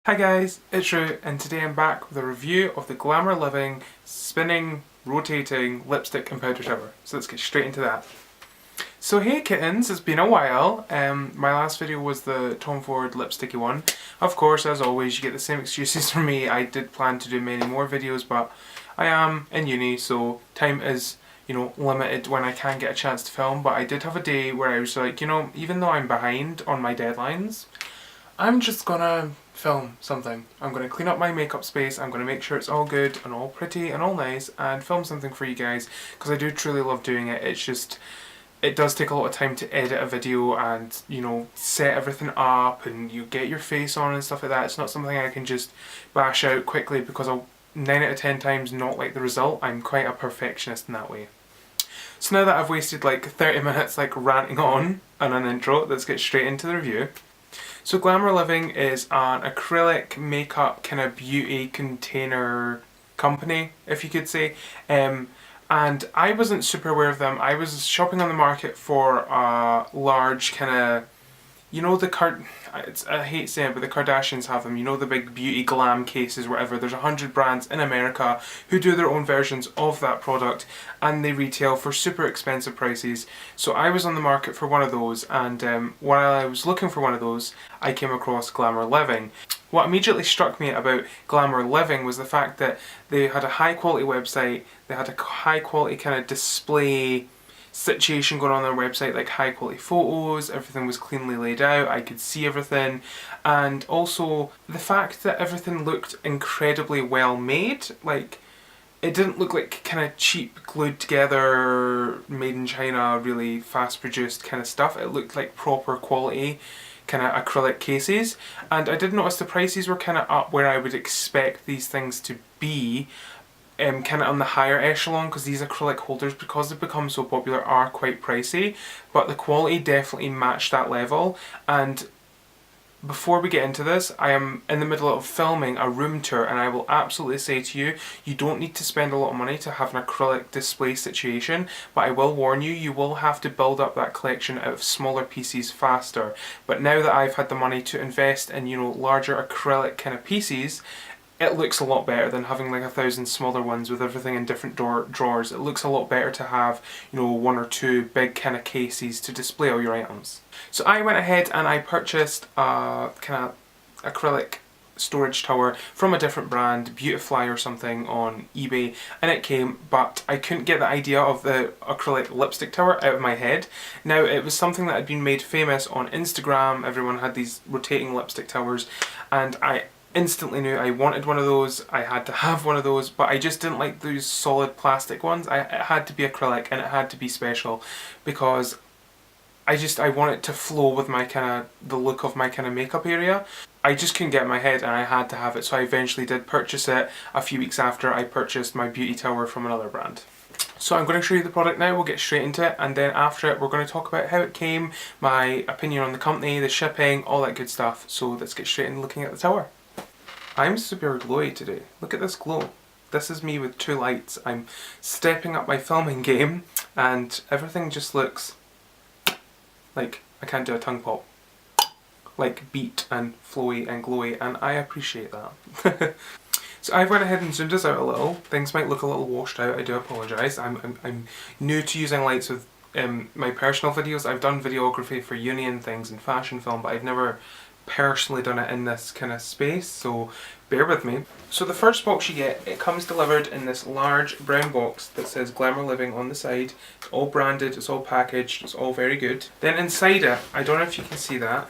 Hi guys, it's Rue, and today I'm back with a review of the GlamourLiving spinning, rotating lipstick and powder tower. So let's get straight into that. So hey kittens, it's been a while. My last video was the Tom Ford lipsticky one. Of course, as always, you get the same excuses from me. I did plan to do many more videos, but I am in uni, so time is, limited when I can get a chance to film. But I did have a day where I was like, even though I'm behind on my deadlines, I'm just gonna film something. I'm gonna clean up my makeup space, I'm gonna make sure it's all good and all pretty and all nice and film something for you guys because I do truly love doing it. It's just, it does take a lot of time to edit a video and, set everything up and you get your face on and stuff like that. It's not something I can just bash out quickly because I'll 9 out of 10 times not like the result. I'm quite a perfectionist in that way. So now that I've wasted like 30 minutes like ranting on and an intro, let's get straight into the review. So GlamourLiving is an acrylic makeup kind of beauty container company, if you could say. And I wasn't super aware of them. I was shopping on the market for a large kind of, I hate saying it, but the Kardashians have them. The big beauty glam cases, whatever. There's 100 brands in America who do their own versions of that product, and they retail for super expensive prices. So I was on the market for one of those, and while I was looking for one of those, I came across GlamourLiving. What immediately struck me about GlamourLiving was the fact that they had a high quality website, they had a high quality kind of display situation going on their website, like high quality photos, everything was cleanly laid out, I could see everything, and also the fact that everything looked incredibly well made. Like, it didn't look like kind of cheap, glued together, made in China, really fast produced kind of stuff. It looked like proper quality kind of acrylic cases, and I did notice the prices were kind of up where I would expect these things to be. Kind of on the higher echelon, because these acrylic holders, because they've become so popular, are quite pricey, but the quality definitely matched that level. And before we get into this, I am in the middle of filming a room tour, and I will absolutely say to you, you don't need to spend a lot of money to have an acrylic display situation, but I will warn you, you will have to build up that collection out of smaller pieces faster. But now that I've had the money to invest in, larger acrylic kind of pieces, it looks a lot better than having like 1,000 smaller ones with everything in different drawers. It looks a lot better to have, one or two big kind of cases to display all your items. So I went ahead and I purchased a kind of acrylic storage tower from a different brand, Beautifly or something, on eBay, and it came, but I couldn't get the idea of the acrylic lipstick tower out of my head. Now, it was something that had been made famous on Instagram. Everyone had these rotating lipstick towers, and I instantly knew I wanted one of those. I had to have one of those, but I just didn't like those solid plastic ones. It had to be acrylic and it had to be special because I want it to flow with my the look of my kind of makeup area. I just couldn't get in my head and I had to have it, so I eventually did purchase it a few weeks after I purchased my beauty tower from another brand. So I'm going to show you the product now, we'll get straight into it, and then after it we're going to talk about how it came, my opinion on the company, the shipping, all that good stuff. So let's get straight into looking at the tower. I'm super glowy today. Look at this glow. This is me with 2 lights. I'm stepping up my filming game and everything just looks like I can't do a tongue pop. Like beat and flowy and glowy, and I appreciate that. So I went ahead and zoomed this out a little. Things might look a little washed out, I do apologise. I'm new to using lights with my personal videos. I've done videography for uni and things and fashion film, but I've never personally done it in this kind of space, so bear with me. So the first box you get, it comes delivered in this large brown box that says GlamourLiving on the side. It's all branded, it's all packaged, it's all very good. Then inside it, I don't know if you can see that,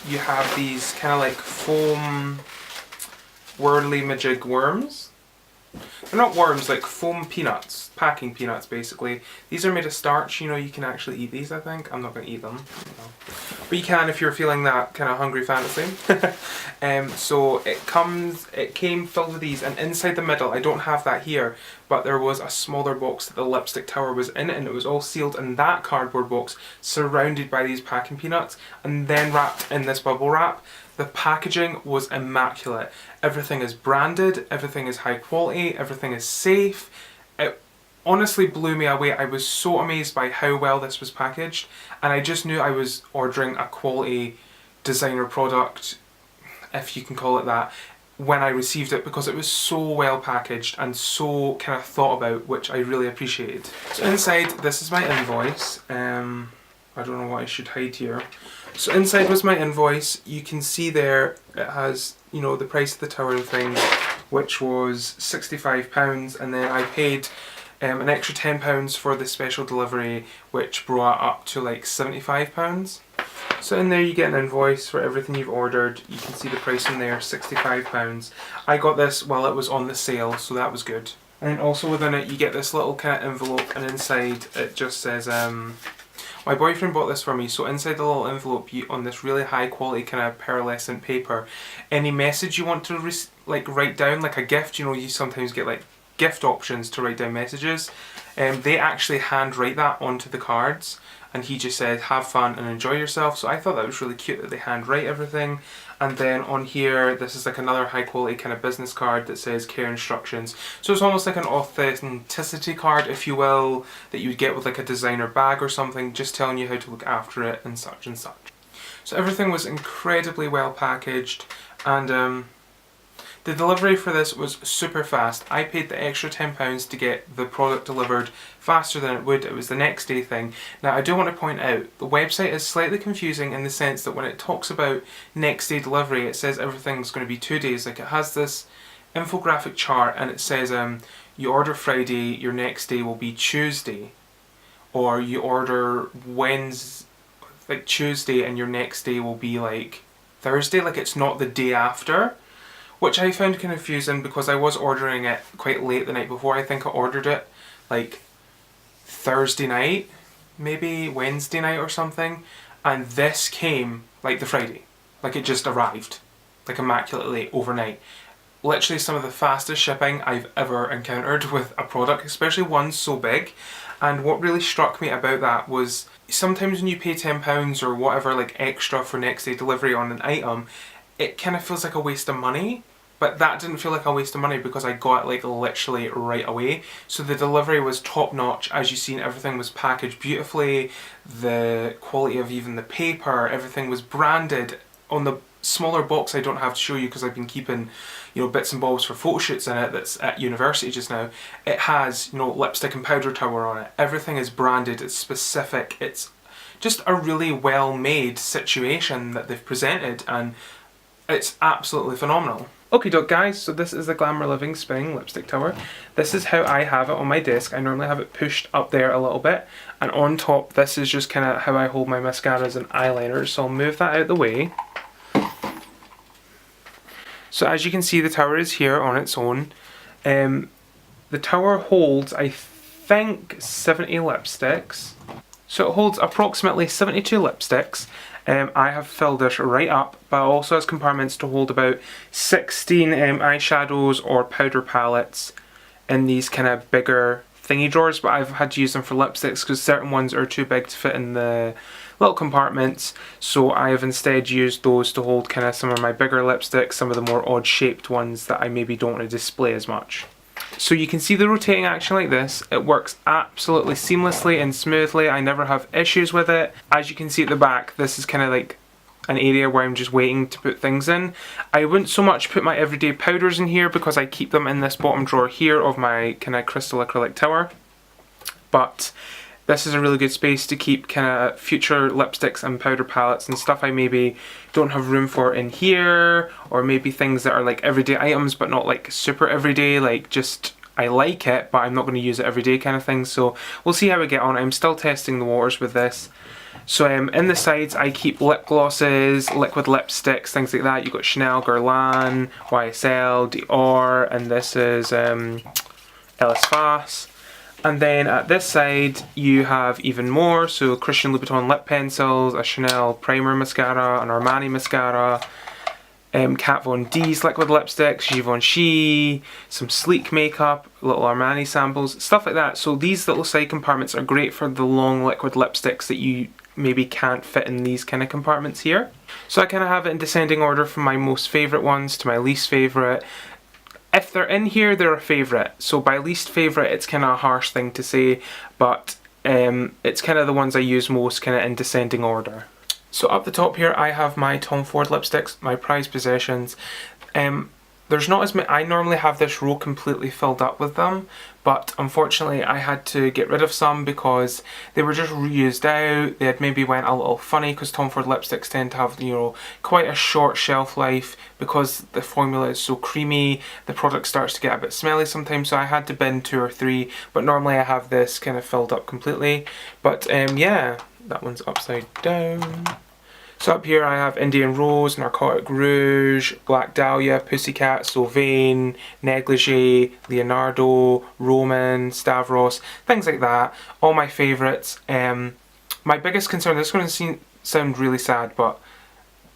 you have these kind of like foam whirly-majig worms. They're not worms, like foam peanuts, packing peanuts basically. These are made of starch, you can actually eat these, I think. I'm not going to eat them. But you can if you're feeling that kind of hungry fantasy. So it came filled with these, and inside the middle, I don't have that here, but there was a smaller box that the lipstick tower was in, and it was all sealed in that cardboard box, surrounded by these packing peanuts, and then wrapped in this bubble wrap. The packaging was immaculate. Everything is branded, everything is high quality, everything is safe. It honestly blew me away. I was so amazed by how well this was packaged, and I just knew I was ordering a quality designer product, if you can call it that, when I received it, because it was so well packaged and so kind of thought about, which I really appreciated. So inside, this is my invoice. I don't know what I should hide here. So inside was my invoice. You can see there it has, you know, the price of the tower and things, which was £65, and then I paid an extra £10 for the special delivery, which brought up to like £75. So in there you get an invoice for everything you've ordered. You can see the price in there, £65. I got this while it was on the sale, so that was good. And then also within it you get this little kind of envelope, and inside it just says, my boyfriend bought this for me, so inside the little envelope, on this really high quality kind of pearlescent paper, any message you want to like write down, like a gift, you know, you sometimes get like gift options to write down messages. They actually handwrite that onto the cards, and he just said have fun and enjoy yourself. So I thought that was really cute that they handwrite everything. And then on here, this is like another high quality kind of business card that says care instructions. So it's almost like an authenticity card, if you will, that you would get with like a designer bag or something, just telling you how to look after it and such and such. So everything was incredibly well packaged, and the delivery for this was super fast. I paid the extra £10 to get the product delivered faster than it would. It was the next day thing. Now I do want to point out, the website is slightly confusing in the sense that when it talks about next day delivery, it says everything's going to be 2 days. Like, it has this infographic chart and it says you order Friday, your next day will be Tuesday. Or you order Wednesday, like Tuesday, and your next day will be like Thursday. Like, it's not the day after. Which I found confusing because I was ordering it quite late the night before. I think I ordered it like Thursday night, maybe Wednesday night or something, and this came like the Friday. Like, it just arrived like immaculately overnight. Literally some of the fastest shipping I've ever encountered with a product, especially one so big. And what really struck me about that was sometimes when you pay £10 or whatever like extra for next day delivery on an item, it kind of feels like a waste of money. But that didn't feel like a waste of money because I got it like literally right away. So the delivery was top notch. As you've seen, everything was packaged beautifully. The quality of even the paper, everything was branded. On the smaller box I don't have to show you because I've been keeping, you know, bits and bobs for photo shoots in it that's at university just now. It has, you know, lipstick and powder tower on it. Everything is branded, it's specific. It's just a really well made situation that they've presented, and it's absolutely phenomenal. Okay doke guys, so this is the GlamourLiving spinning lipstick tower. This is how I have it on my desk. I normally have it pushed up there a little bit, and on top this is just kind of how I hold my mascaras and eyeliners, so I'll move that out of the way. So as you can see, the tower is here on its own. The tower holds, I think, 70 lipsticks. So it holds approximately 72 lipsticks. I have filled this right up, but it also has compartments to hold about 16 eyeshadows or powder palettes in these kind of bigger thingy drawers, but I've had to use them for lipsticks because certain ones are too big to fit in the little compartments, so I have instead used those to hold kind of some of my bigger lipsticks, some of the more odd shaped ones that I maybe don't want to display as much. So you can see the rotating action like this. It works absolutely seamlessly and smoothly. I never have issues with it. As you can see at the back, this is kind of like an area where I'm just waiting to put things in. I wouldn't so much put my everyday powders in here because I keep them in this bottom drawer here of my kind of crystal acrylic tower. But this is a really good space to keep kind of future lipsticks and powder palettes and stuff I maybe don't have room for in here, or maybe things that are like everyday items but not like super everyday, like just I like it but I'm not going to use it every day kind of thing. So we'll see how we get on. I'm still testing the waters with this. So in the sides I keep lip glosses, liquid lipsticks, things like that. You've got Chanel, Guerlain, YSL, Dior, and this is Ellis Fass. And then at this side you have even more, so Christian Louboutin lip pencils, a Chanel primer mascara, an Armani mascara, Kat Von D's liquid lipsticks, Givenchy, some sleek makeup, little Armani samples, stuff like that. So these little side compartments are great for the long liquid lipsticks that you maybe can't fit in these kind of compartments here. So I kind of have it in descending order from my most favourite ones to my least favourite. If they're in here, they're a favourite. So by least favourite, it's kind of a harsh thing to say, but it's kind of the ones I use most kind of in descending order. So up the top here I have my Tom Ford lipsticks, my prized possessions. There's not as many. I normally have this row completely filled up with them, but unfortunately I had to get rid of some because they were just reused out. They had maybe went a little funny because Tom Ford lipsticks tend to have, you know, quite a short shelf life because the formula is so creamy. The product starts to get a bit smelly sometimes, so I had to bin 2 or 3, but normally I have this kind of filled up completely. But yeah, that one's upside down. So up here I have Indian Rose, Narcotic Rouge, Black Dahlia, Pussycat, Sylvain, Negligee, Leonardo, Roman, Stavros, things like that. All my favourites. My biggest concern, this is going to sound really sad, but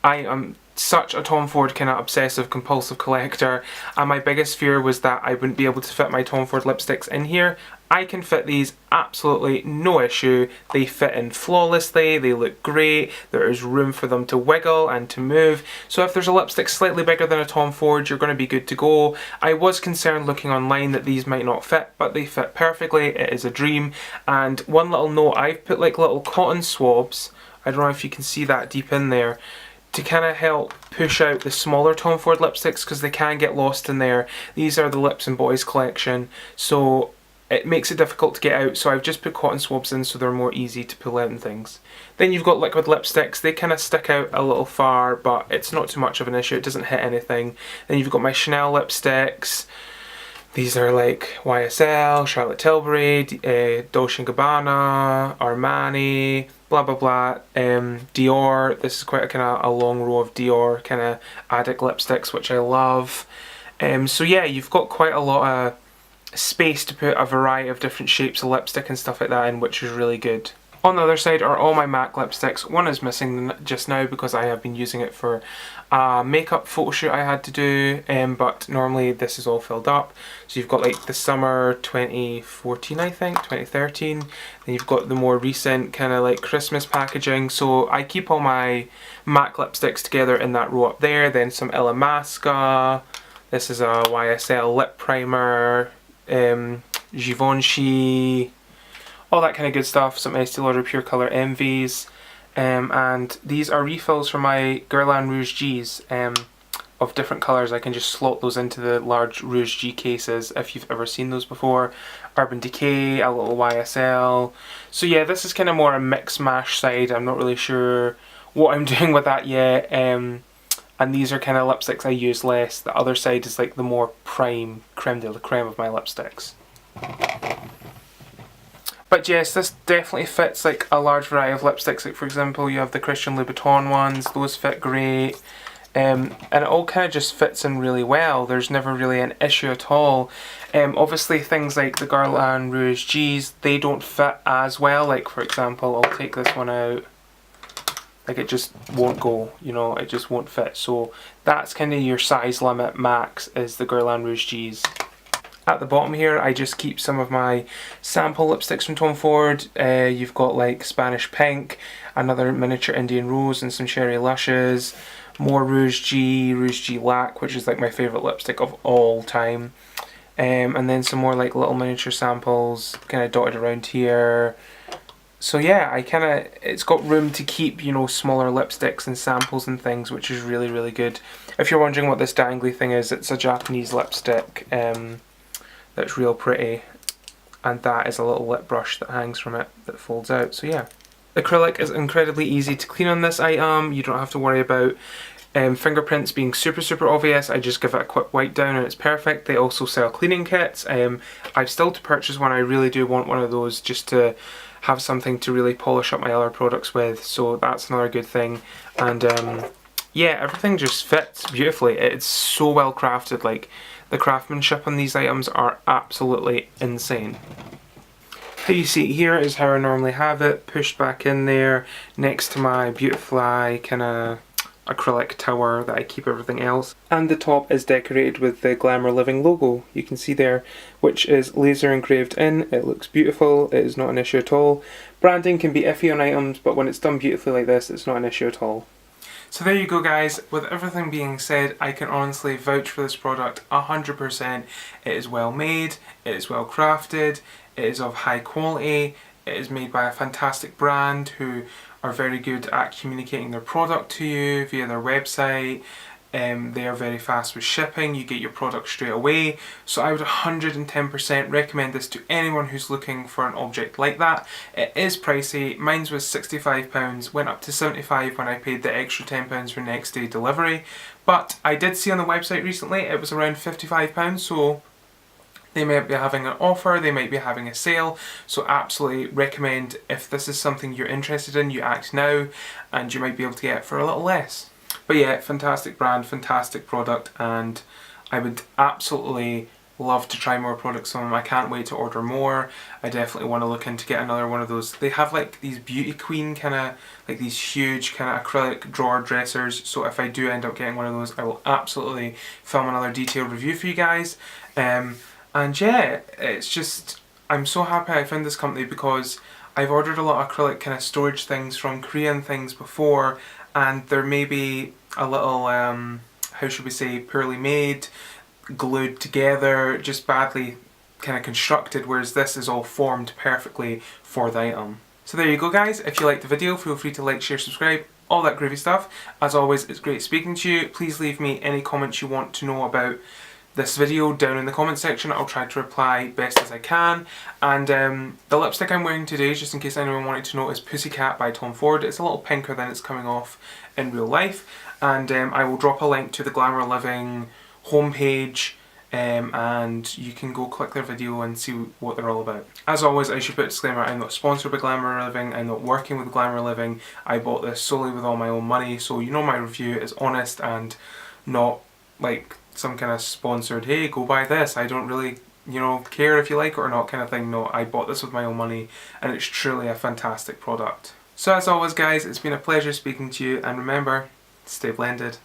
I am such a Tom Ford kind of obsessive compulsive collector, and my biggest fear was that I wouldn't be able to fit my Tom Ford lipsticks in here. I can fit these absolutely no issue. They fit in flawlessly, they look great, there is room for them to wiggle and to move. So if there's a lipstick slightly bigger than a Tom Ford, you're going to be good to go. I was concerned looking online that these might not fit, but they fit perfectly. It is a dream. And one little note, I've put like little cotton swabs, I don't know if you can see that deep in there, to kind of help push out the smaller Tom Ford lipsticks because they can get lost in there. These are the Lips and Boys collection, so it makes it difficult to get out, so I've just put cotton swabs in so they're more easy to pull out and things. Then you've got liquid lipsticks. They kind of stick out a little far, but it's not too much of an issue. It doesn't hit anything. Then you've got my Chanel lipsticks. These are like YSL, Charlotte Tilbury, Dolce & Gabbana, Armani, blah blah blah, Dior. This is quite a kind of a long row of Dior kind of addict lipsticks, which I love. So yeah, you've got quite a lot of space to put a variety of different shapes of lipstick and stuff like that in, which is really good. On the other side are all my MAC lipsticks. One is missing just now because I have been using it for a makeup photo shoot I had to do, but normally this is all filled up. So you've got like the summer 2014, I think, 2013. Then you've got the more recent kind of like Christmas packaging. So I keep all my MAC lipsticks together in that row up there. Then some Illamasqua. This is a YSL lip primer. Givenchy, all that kind of good stuff, some Estee Lauder Pure Colour Envies, and these are refills from my Guerlain Rouge G's of different colours. I can just slot those into the large Rouge G cases if you've ever seen those before. Urban Decay, a little YSL. So yeah, this is kind of more a mix mash side. I'm not really sure what I'm doing with that yet. And these are kind of lipsticks I use less. The other side is like the more prime, creme de la creme of my lipsticks. But yes, this definitely fits like a large variety of lipsticks. Like for example, you have the Christian Louboutin ones, those fit great. And it all kind of just fits in really well. There's never really an issue at all. Obviously things like the Guerlain Rouge G's, they don't fit as well. Like for example, I'll take this one out. Like it just won't go, you know, it just won't fit. So that's kind of your size limit max, is the Guerlain Rouge G's. At the bottom here, I just keep some of my sample lipsticks from Tom Ford. You've got like Spanish Pink, another miniature Indian Rose, and some Cherry Lushes. More Rouge G Lac, which is like my favourite lipstick of all time. And then some more like little miniature samples kind of dotted around here. So yeah, it's got room to keep, you know, smaller lipsticks and samples and things, which is really, really good. If you're wondering what this dangly thing is, it's a Japanese lipstick that's real pretty. And that is a little lip brush that hangs from it that folds out, so yeah. Acrylic is incredibly easy to clean on this item. You don't have to worry about fingerprints being super obvious. I just give it a quick wipe down and it's perfect. They also sell cleaning kits. I've still to purchase one. I really do want one of those just to have something to really polish up my other products with, so that's another good thing. And yeah, everything just fits beautifully. It's so well crafted. Like the craftsmanship on these items are absolutely insane. How you see it here is how I normally have it, pushed back in there next to my Beautifly kind of acrylic tower that I keep everything else. And the top is decorated with the GlamourLiving logo, you can see there, which is laser engraved in. It looks beautiful, it is not an issue at all. Branding can be iffy on items, but when it's done beautifully like this, it's not an issue at all. So there you go guys, with everything being said, I can honestly vouch for this product 100%. It is well made, it is well crafted, it is of high quality, It is made by a fantastic brand who are very good at communicating their product to you via their website. They are very fast with shipping, you get your product straight away, so I would 110% recommend this to anyone who's looking for an object like that. It is pricey, mine was £65, went up to £75 when I paid the extra £10 for next day delivery, but I did see on the website recently it was around £55, so they might be having an offer, they might be having a sale, so absolutely recommend, if this is something you're interested in, you act now and you might be able to get it for a little less. But yeah, fantastic brand, fantastic product, and I would absolutely love to try more products from them. I can't wait to order more. I definitely want to look into get another one of those. They have like these beauty queen kind of, like these huge kind of acrylic drawer dressers, so if I do end up getting one of those, I will absolutely film another detailed review for you guys. And yeah, it's just, I'm so happy I found this company because I've ordered a lot of acrylic kind of storage things from Korean things before, and they're maybe a little, how should we say, poorly made, glued together, just badly kind of constructed, whereas this is all formed perfectly for the item. So there you go guys, if you liked the video, feel free to like, share, subscribe, all that groovy stuff. As always, it's great speaking to you. Please leave me any comments you want to know about this video down in the comment section. I'll try to reply best as I can. And the lipstick I'm wearing today, just in case anyone wanted to know, is Pussycat by Tom Ford. It's a little pinker than it's coming off in real life. And I will drop a link to the GlamourLiving homepage, and you can go click their video and see what they're all about. As always, I should put a disclaimer, I'm not sponsored by GlamourLiving, I'm not working with GlamourLiving. I bought this solely with all my own money, so you know my review is honest and not like some kind of sponsored, hey, go buy this, I don't really, you know, care if you like it or not kind of thing. No, I bought this with my own money and it's truly a fantastic product. So as always guys, it's been a pleasure speaking to you, and remember, stay blended.